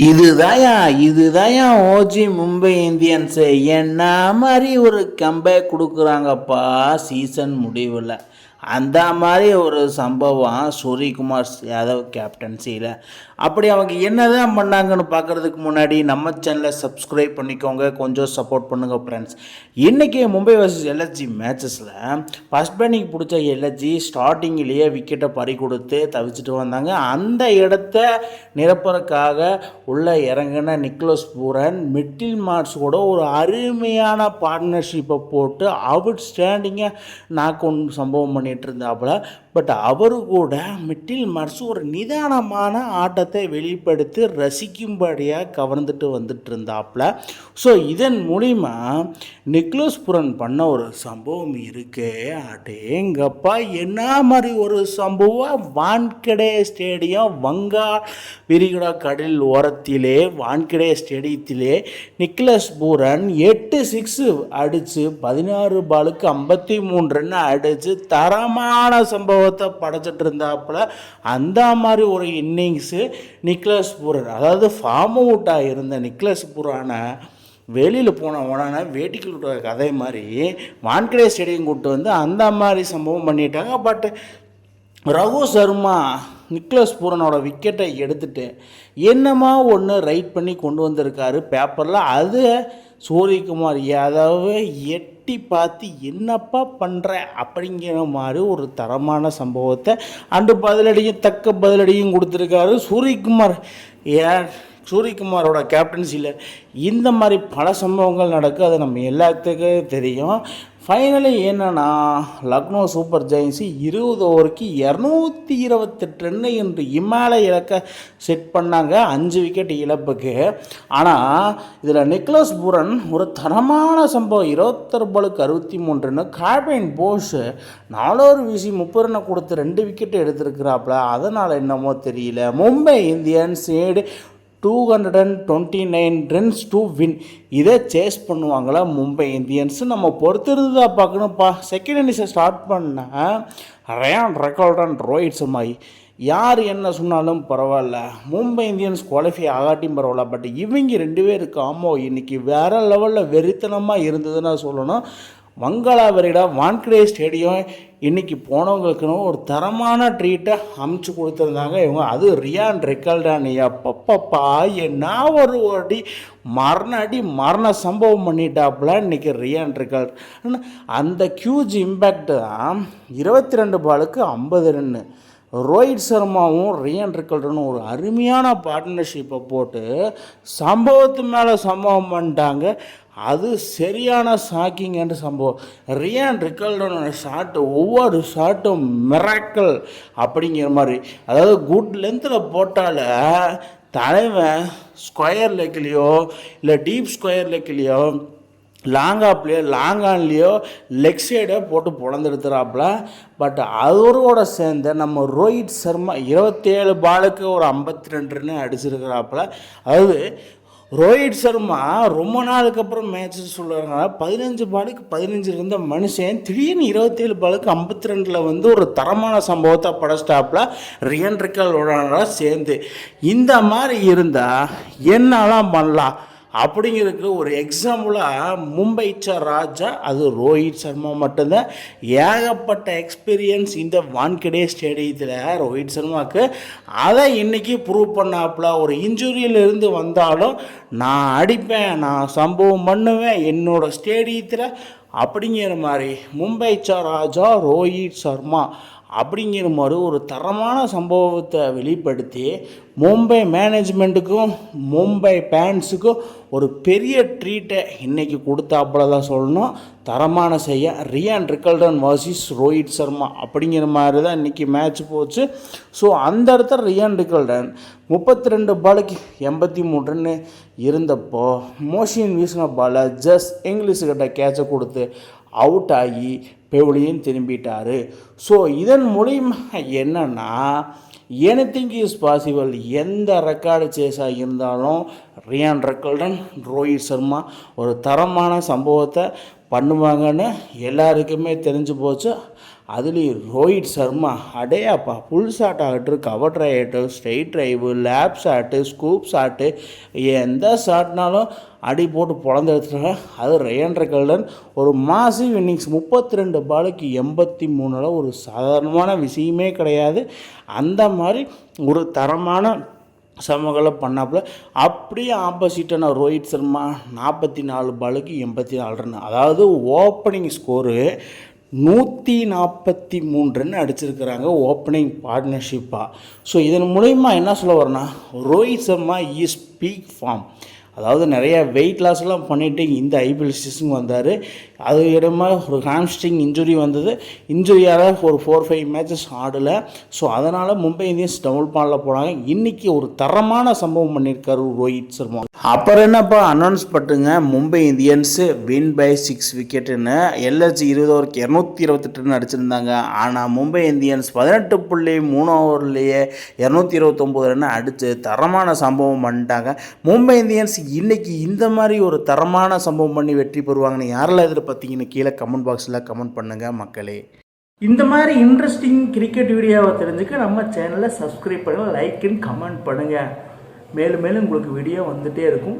இதுதாயா OG Mumbai Indians என்ன மாதிரி ஒரு கம்பேக் கொடுக்குறாங்கப்பா சீசன் முடிவில். அந்த மாதிரி ஒரு சம்பவம் சூரியகுமார் யாதவ் கேப்டன்சியில். அப்படி அவங்க என்ன தான் பண்ணாங்கன்னு பார்க்குறதுக்கு முன்னாடி நம்ம சேனலை சப்ஸ்கிரைப் பண்ணிக்கோங்க, கொஞ்சம் சப்போர்ட் பண்ணுங்கள் ஃப்ரெண்ட்ஸ். இன்றைக்கி மும்பை வர்சஸ் எல்எஸ்ஜி மேட்சஸில் ஃபஸ்ட் பேட்டிங் பிடிச்ச எல்எஸ்ஜி ஸ்டார்டிங்கிலேயே விக்கெட்டை பறி கொடுத்து தவிச்சிட்டு வந்தாங்க. அந்த இடத்த நிரப்புறதுக்காக உள்ளே இறங்கின நிக்கோலஸ் பூரன் மிட்டில் மார்க்ஸ் கூட ஒரு அருமையான பார்ட்னர்ஷிப்பை போட்டு அவுட் ஸ்டாண்டிங்கை நாக் ஒன்று சம்பவம் பண்ணிட்டு இருந்தாப்புல. பட் அவரு கூட மிட்டில் மார்க்ஸ் ஒரு நிதானமான ஆட்டத்தை வெளிப்படுத்தி ரசிக்கும்படியாக கவர்ந்துட்டு வந்துட்டு இருந்தாப்புல. ஸோ இதன் மூலிமா நிக்கோலஸ் பூரன் பண்ண ஒரு சம்பவம் இருக்கு. அடேங்கப்பா, என்ன மாதிரி ஒரு சம்பவம்! வான்கடே ஸ்டேடியம், வங்கா விரிகுடா கடல் ஓரத்திலே வான்கடே ஸ்டேடியத்திலே நிக்கோலஸ் பூரன் 8 6 அடித்து 16 பாலுக்கு 53 ரன் அடித்து தரமான சம்பவத்தை படைச்சிட்டு இருந்தாப்புல. அந்த மாதிரி ஒரு இன்னிங்ஸு நிக்கோலஸ் பூரன், அதாவது ஃபார்ம் அவுட்டாக இருந்த நிக்கோலஸ் பூரானை வெளியில் போன உடனே வேட்டிக்குள்ள கதை மாதிரி வான்கடே ஸ்டேடியம் கூப்பிட்டு வந்து அந்த மாதிரி சம்பவம் பண்ணிட்டாங்க. பட் ரகு சர்மா நிக்கோலஸ் பூரனோட விக்கெட்டை எடுத்துட்டு என்னமா ஒன்று ரைட் பண்ணி கொண்டு வந்திருக்காரு பேப்பரில். அது சூரியகுமார் யாதவ் எட்டி பார்த்து என்னப்பா பண்ணுற அப்படிங்கிற மாதிரி ஒரு தரமான சம்பவத்தை அண்டு பதிலடியும் தக்க பதிலடியும் கொடுத்துருக்காரு சூரியகுமார். சூரியகுமாரோட கேப்டன்சியில் இந்த மாதிரி பல சம்பவங்கள் நடக்கும், அது நம்ம எல்லாத்துக்கும் தெரியும். ஃபைனலி என்னென்னா லக்னோ சூப்பர் ஜெயின்ஸு 20 ஓவருக்கு 228 ரன்னு என்று இமாலய இலக்கை செட் பண்ணாங்க 5 விக்கெட் இழப்புக்கு. ஆனால் இதில் நிக்கோலஸ் பூரன் ஒரு தரமான சம்பவம், 26 பாலுக்கு 63 ரன்னு. கார்பின் போஸ் 4 ஓவர் வீசி 30 ரன்னை கொடுத்து 2 விக்கெட் எடுத்திருக்கிறாப்புல. அதனால் என்னமோ தெரியல, Mumbai Indians 229 runs to win. இதை சேஸ் பண்ணுவாங்களா மும்பை இந்தியன்ஸு? நம்ம பொறுத்திருந்து தான் பார்க்கணும்ப்பா. செகண்ட் இன்னிங்ஸை ஸ்டார்ட் பண்ண ரயான் ரெக்கார்டன், ரோஹித் சர்மா யார் என்ன சொன்னாலும் பரவாயில்ல, மும்பை இந்தியன்ஸ் குவாலிஃபை ஆகாட்டியும் பரவாயில்ல. பட் இவங்க 2 பேருக்கு ஆமோ இன்றைக்கி வேறு லெவலில் வெறித்தனமாக இருந்ததுன்னு சொல்லணும். வங்காளா விரிகுடா வான்கடே ஸ்டேடியம் இன்றைக்கி போனவங்களுக்குன்னு ஒரு தரமான ட்ரீட்டை அமைச்சு கொடுத்துருந்தாங்க இவங்க. அது ரியான் ரெக்கார்டான் எப்பப்பா என்ன ஒரு அடி மரண சம்பவம் பண்ணிட்டாப்புல இன்றைக்கி ரியான் ரெக்கார்ட். அந்த ஹியூஜ் இம்பேக்ட் தான் 22 பாலுக்கு 50 ரன்னு. ரோஹித் சர்மாவும் ரியான் ரெக்கார்டனும் ஒரு அருமையான பார்ட்னர்ஷிப்பை போட்டு சம்பவத்து மேலே சம்பவம் பண்ணிட்டாங்க. அது சரியான ஷாக்கிங்கான சம்பவம். ரியான் ரெக்கார்டனோட ஷாட்டு, ஒவ்வொரு ஷாட்டும் மிராக்கிள் அப்படிங்கிற மாதிரி. அதாவது குட் லென்த்தில் போட்டால் தலைவன் ஸ்கொயர் லெக்லேயோ இல்லை டீப் ஸ்கொயர் லெக்லேயோ லாங் ஆப்லேயோ லாங் ஆன்லேயோ லெக் சைடை போட்டு பொழந்தெடுத்துறாப்புல. பட் அதோட சேர்ந்த நம்ம ரோஹித் சர்மா 27 பாலுக்கு ஒரு 52 ரன்னு அடிச்சிருக்கிறாப்புல. அதாவது ரோஹித் சர்மா ரொம்ப நாளுக்கு அப்புறம் மேட்சஸ் சொல்லுறாங்க. 15 பாலுக்கு 15 இருந்த மனுஷன் திடீர்னு 27 பாலுக்கு 52 வந்து ஒரு தரமான சம்பவத்தை படைச்சிட்டாப்புல ரியான் ரெக்கார்டோட சேர்ந்து. இந்த மாதிரி இருந்தால் என்னெல்லாம் பண்ணலாம் அப்படிங்கிறதுக்கு ஒரு எக்ஸாம்பிளாக மும்பை ராஜா, அது ரோஹித் சர்மா மட்டும்தான். ஏகப்பட்ட எக்ஸ்பீரியன்ஸ் இந்த வான்கடே ஸ்டேடியத்தில் ரோஹித் சர்மாவுக்கு. அதை இன்றைக்கி ப்ரூவ் பண்ணாப்புல. ஒரு இன்ஜுரியிலிருந்து வந்தாலும் நான் அடிப்பேன், நான் சம்பவம் பண்ணுவேன் என்னோடய ஸ்டேடியத்தில் அப்படிங்கிற மாதிரி மும்பை ராஜா ரோஹித் சர்மா அப்படிங்கிற மாதிரி ஒரு தரமான சம்பவத்தை வெளிப்படுத்தி மும்பை மேனேஜ்மெண்ட்டுக்கும் மும்பை ஃபேன்ஸுக்கும் ஒரு பெரிய ட்ரீட்டை இன்றைக்கி கொடுத்தாப்புல தான் சொல்லணும். தரமான செய்ய ரியான் ரெக்கார்டன் வர்சஸ் ரோஹித் சர்மா அப்படிங்கிற மாதிரி தான் இன்றைக்கி மேட்ச் போச்சு. ஸோ அந்த இடத்துல ரியான் ரெக்கார்டன் 32 பாலுக்கு 83 ரன்னு இருந்தப்போ மோஷின் வீசின பாலை ஜஸ்ட் இங்கிலீஷுக்கிட்ட கேட்சை கொடுத்து அவுட் ஆகி பெவிலியன் திரும்பிட்டார். ஸோ இதன் மூலியமாக என்னென்னா எனிதிங் இஸ் பாசிபிள். எந்த ரெக்கார்டு சேஸாக இருந்தாலும் ரியான் ரெக்கார்டன், ரோஹித் சர்மா ஒரு தரமான சம்பவத்தை பண்ணுவாங்கன்னு எல்லாருக்குமே தெரிஞ்சு போச்சு. அதுலேயும் ரோஹித் சர்மா அடையாப்பா புல் ஷாட் ஆகட்டும், கவர் ட்ரைவ் ஆகட்டும், straight drive, lap shot, scoop shot, எந்த ஷாட்னாலும் அடி போட்டு பொழந்து எடுத்துட்டாங்க. அது ரயான் ரெக்கல்டன் ஒரு மாசிவ் இன்னிங்ஸ் 32 பாலுக்கு 83 ஒரு சாதாரணமான விஷயமே கிடையாது. அந்த மாதிரி ஒரு தரமான சமங்களை பண்ணாப்புல. அப்படியே ஆப்போசிட்டான ரோஹித் சர்மா 44 பாலுக்கு 84 ரன், அதாவது ஓப்பனிங் ஸ்கோரு 143 ரன் அடிச்சிருக்கிறாங்க ஓப்பனிங் பார்ட்னர்ஷிப்பாக. ஸோ இதன் மூலயமா என்ன சொல்ல வரேன்னா, Rohit Sharma is peak form. அதாவது நிறைய வெயிட் லாஸ்லாம் பண்ணிவிட்டு இந்த ஐபிஎல் சீசன் வந்தார். அது இடமா ஒரு ஹாம்ஸ்ட்ரிங் இன்ஜுரி வந்தது. இன்ஜுரியால் ஒரு 4-5 மேட்சஸ் ஆடலை. ஸோ அதனால் மும்பை இந்தியன்ஸ் டபுள் பாலில் போனாங்க. இன்றைக்கி ஒரு தரமான சம்பவம் பண்ணியிருக்காரு ரோஹித் சர்மா. அப்புறம் என்னப்பா அனௌன்ஸ் பண்ணுங்க, மும்பை இந்தியன்ஸு வின் பை 6 விக்கெட்டுன்னு. எல்எஸ்ஜி 20 ஓவருக்கு 228 ரன் அடிச்சிருந்தாங்க. ஆனால் மும்பை இந்தியன்ஸ் 18.3 ஓவர்லேயே 229 ரன் அடித்து தரமான சம்பவம் பண்ணிட்டாங்க. மும்பை இந்தியன்ஸ் இன்றைக்கி இந்த மாதிரி ஒரு தரமான சம்பவம் பண்ணி வெற்றி பெறுவாங்கன்னு யாரெல்லாம் எதிர்பார்த்தீங்கன்னு கீழே கமெண்ட் பாக்ஸில் கமெண்ட் பண்ணுங்கள் மக்களே. இந்த மாதிரி இன்ட்ரெஸ்டிங் கிரிக்கெட் வீடியோவை தெரிஞ்சுக்க நம்ம சேனலை சப்ஸ்கிரைப் பண்ணுங்கள், லைக் அண்ட் கமெண்ட் பண்ணுங்கள். மேலும் மேலும் உங்களுக்கு வீடியோ வந்துகிட்டே இருக்கும்.